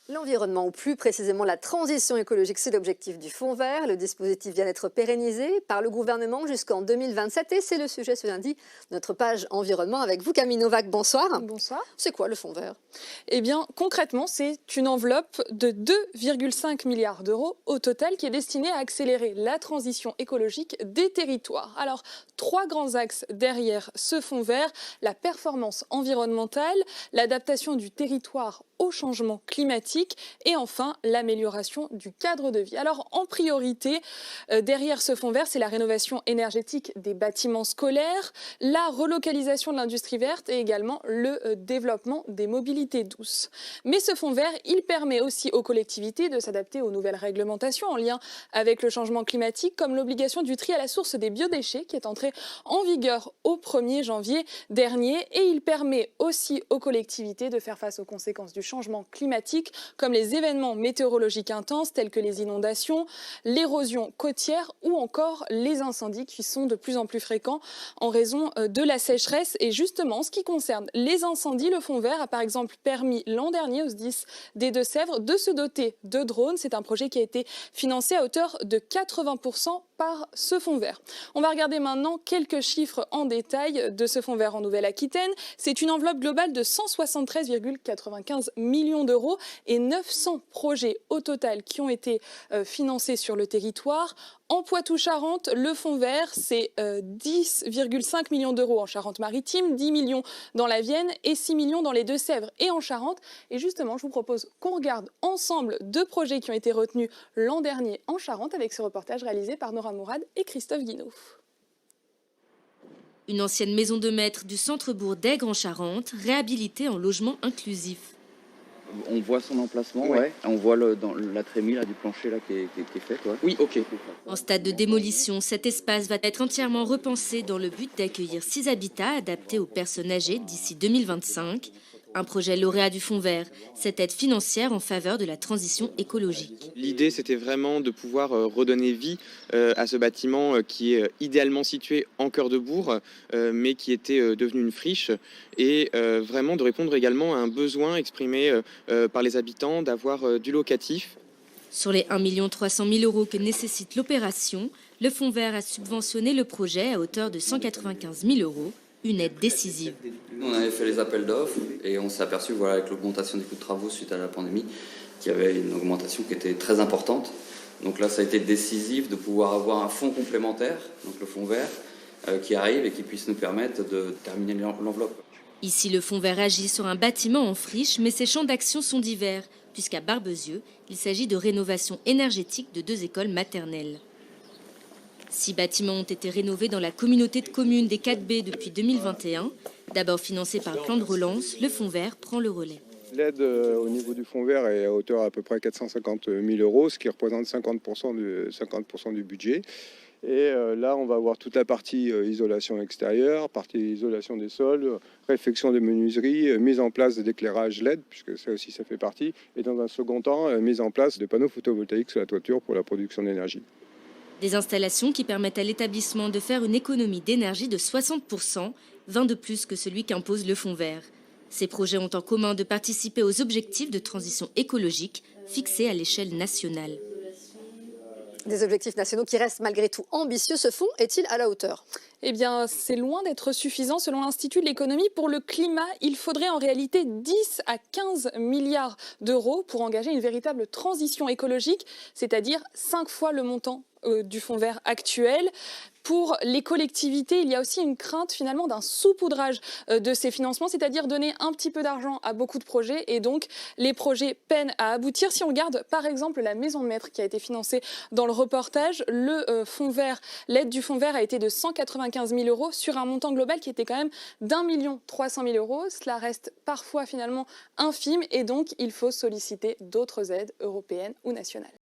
L'environnement, ou plus précisément la transition écologique, c'est l'objectif du Fonds vert. Le dispositif vient d'être pérennisé par le gouvernement jusqu'en 2027 et c'est le sujet ce lundi de notre page environnement avec vous, Camille Novak. Bonsoir. Bonsoir. C'est quoi le Fonds vert? Eh bien, concrètement, c'est une enveloppe de 2,5 milliards d'euros au total qui est destinée à accélérer la transition écologique des territoires. Alors, 3 grands axes derrière ce Fonds vert: la performance environnementale, l'adaptation du territoire au changement climatique et enfin l'amélioration du cadre de vie. Alors en priorité, derrière ce fonds vert, c'est la rénovation énergétique des bâtiments scolaires, la relocalisation de l'industrie verte et également le développement des mobilités douces. Mais ce fonds vert, il permet aussi aux collectivités de s'adapter aux nouvelles réglementations en lien avec le changement climatique, comme l'obligation du tri à la source des biodéchets qui est entrée en vigueur au 1er janvier dernier. Et il permet aussi aux collectivités de faire face aux conséquences du changement climatique, comme les événements météorologiques intenses tels que les inondations, l'érosion côtière ou encore les incendies qui sont de plus en plus fréquents en raison de la sécheresse. Et justement, en ce qui concerne les incendies, le Fonds vert a par exemple permis l'an dernier au SDIS des Deux-Sèvres de se doter de drones. C'est un projet qui a été financé à hauteur de 80% par ce fonds vert. On va regarder maintenant quelques chiffres en détail de ce fonds vert en Nouvelle-Aquitaine. C'est une enveloppe globale de 173,95 millions d'euros et 900 projets au total qui ont été financés sur le territoire. En Poitou-Charentes, le fonds vert, c'est 10,5 millions d'euros en Charente-Maritime, 10 millions dans la Vienne et 6 millions dans les Deux-Sèvres et en Charente. Et justement, je vous propose qu'on regarde ensemble 2 projets qui ont été retenus l'an dernier en Charente avec ce reportage réalisé par Nora Mourad et Christophe Guinaud. Une ancienne maison de maître du centre-bourg d'Aigre en Charente, réhabilitée en logement inclusif. On voit son emplacement, ouais. On voit dans la trémie là, du plancher là, qui est fait. Ouais. Oui, ok. En stade de démolition, cet espace va être entièrement repensé dans le but d'accueillir 6 habitats adaptés aux personnes âgées d'ici 2025. Un projet lauréat du Fonds vert, cette aide financière en faveur de la transition écologique. L'idée, c'était vraiment de pouvoir redonner vie à ce bâtiment qui est idéalement situé en cœur de bourg, mais qui était devenu une friche, et vraiment de répondre également à un besoin exprimé par les habitants d'avoir du locatif. Sur les 1 300 000 euros que nécessite l'opération, le Fonds vert a subventionné le projet à hauteur de 195 000 euros. Une aide décisive. On avait fait les appels d'offres et on s'est aperçu avec l'augmentation des coûts de travaux suite à la pandémie qu'il y avait une augmentation qui était très importante. Donc là, ça a été décisif de pouvoir avoir un fonds complémentaire, donc le fonds vert, qui arrive et qui puisse nous permettre de terminer l'enveloppe. Ici, le Fonds vert agit sur un bâtiment en friche, mais ses champs d'action sont divers, puisqu'à Barbezieux, il s'agit de rénovation énergétique de 2 écoles maternelles. 6 bâtiments ont été rénovés dans la communauté de communes des 4B depuis 2021. D'abord financé par le plan de relance, le Fonds vert prend le relais. L'aide au niveau du Fonds vert est à hauteur à peu près 450 000 euros, ce qui représente 50% du budget. Et là, on va avoir toute la partie isolation extérieure, partie isolation des sols, réfection des menuiseries, mise en place d'éclairage LED, puisque ça aussi ça fait partie. Et dans un second temps, mise en place de panneaux photovoltaïques sur la toiture pour la production d'énergie. Des installations qui permettent à l'établissement de faire une économie d'énergie de 60%, 20 de plus que celui qu'impose le Fonds vert. Ces projets ont en commun de participer aux objectifs de transition écologique fixés à l'échelle nationale. Des objectifs nationaux qui restent malgré tout ambitieux. Ce fonds est-il à la hauteur? Eh bien, c'est loin d'être suffisant. Selon l'Institut de l'économie pour le climat, il faudrait en réalité 10 à 15 milliards d'euros pour engager une véritable transition écologique, c'est-à-dire 5 fois le montant du fonds vert actuel. Pour les collectivités, il y a aussi une crainte finalement d'un saupoudrage de ces financements, c'est-à-dire donner un petit peu d'argent à beaucoup de projets et donc les projets peinent à aboutir. Si on regarde par exemple la maison de maître qui a été financée dans le reportage, le fonds vert, l'aide du fonds vert a été de 195 000 euros sur un montant global qui était quand même d'1 300 000 euros. Cela reste parfois finalement infime et donc il faut solliciter d'autres aides européennes ou nationales.